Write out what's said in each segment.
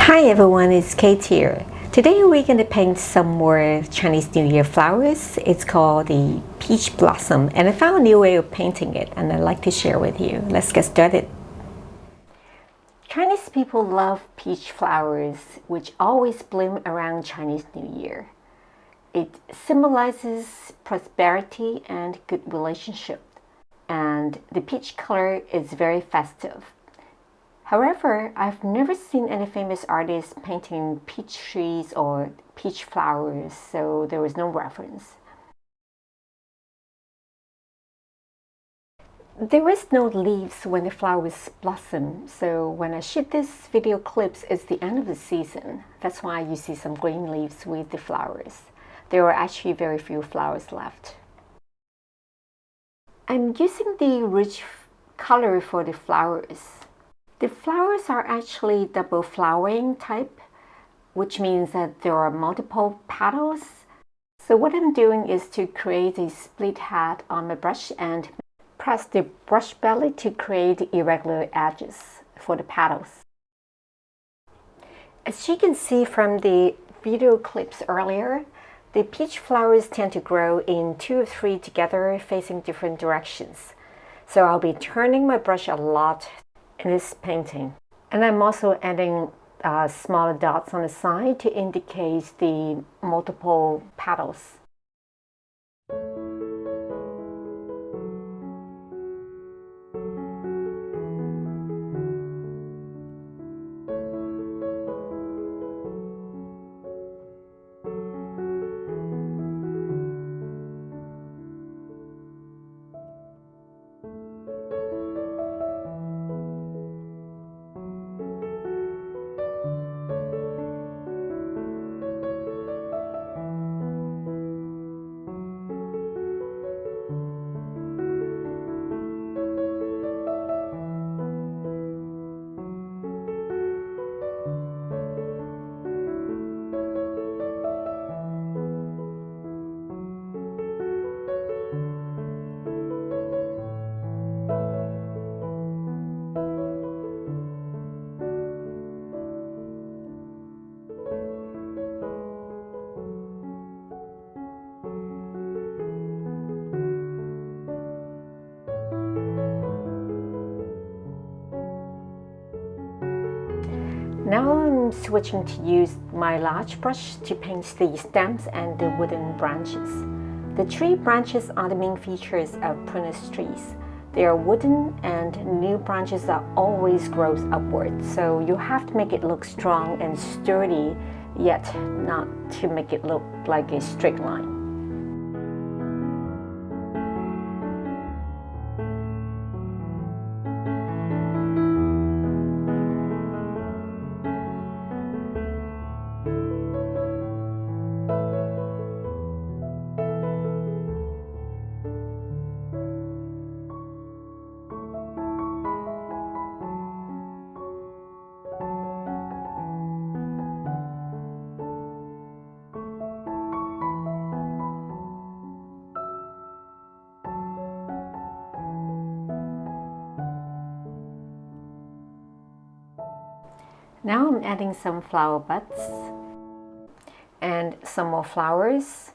Hi everyone, it's Kate here. Today we're going to paint some more Chinese New Year flowers. It's called the peach blossom and I found a new way of painting it and I'd like to share with you. Let's get started. Chinese people love peach flowers which always bloom around Chinese New Year. It symbolizes prosperity and good relationship, and the peach color is very festive. However, I've never seen any famous artists painting peach trees or peach flowers, so there was no reference. There is no leaves when the flowers blossom, so when I shoot this video clips, it's the end of the season. That's why you see some green leaves with the flowers. There are actually very few flowers left. I'm using the Rouge color for the flowers. The flowers are actually double flowering type, which means that there are multiple petals. So what I'm doing is to create a split head on my brush and press the brush belly to create irregular edges for the petals. As you can see from the video clips earlier, the peach flowers tend to grow in 2 or 3 together facing different directions. So I'll be turning my brush a lot in this painting. And I'm also adding smaller dots on the side to indicate the multiple petals. Now I'm switching to use my large brush to paint the stems and the wooden branches. The tree branches are the main features of prunus trees. They are wooden and new branches are always grows upward, so you have to make it look strong and sturdy, yet not to make it look like a straight line. Now I'm adding some flower buds and some more flowers.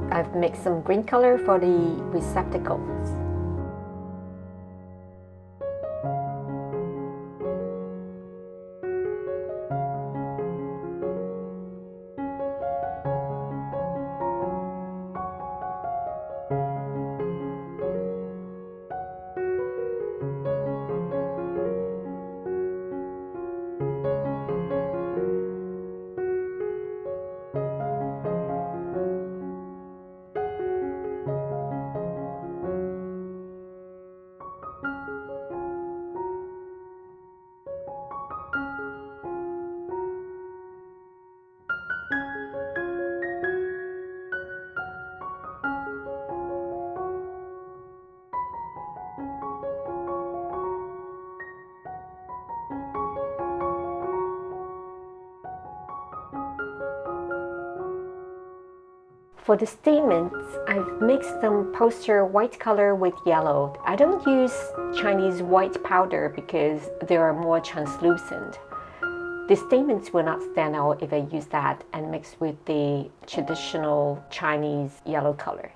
I've mixed some green color for the receptacles. For the statements, I've mixed some poster white color with yellow. I don't use Chinese white powder because they are more translucent. The statements will not stand out if I use that and mix with the traditional Chinese yellow color.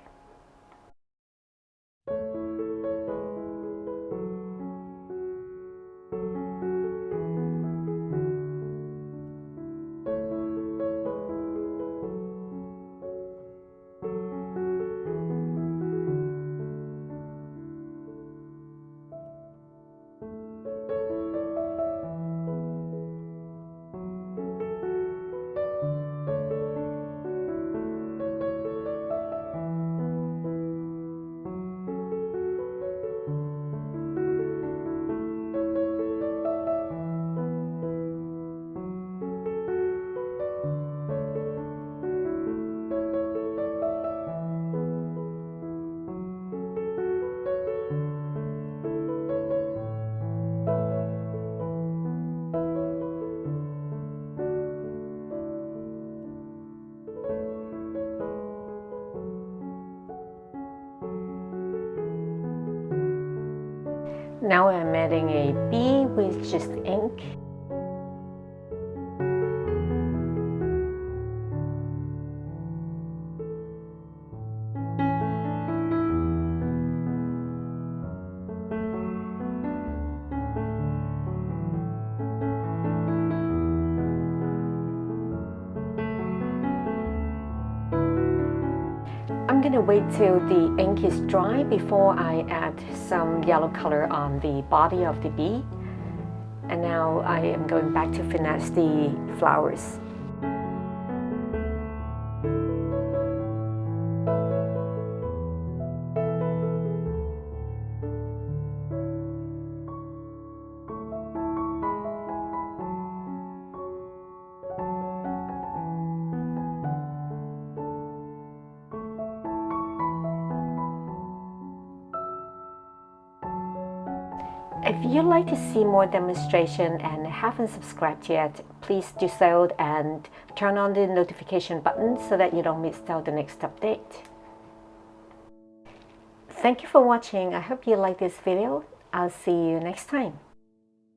Now I'm adding a bee with just ink. I'm gonna wait till the ink is dry before I add some yellow color on the body of the bee. And now I am going back to finesse the flowers. If you'd like to see more demonstration and haven't subscribed yet, please do so and turn on the notification button so that you don't miss out the next update. Thank you for watching. I hope you like this video. I'll see you next time.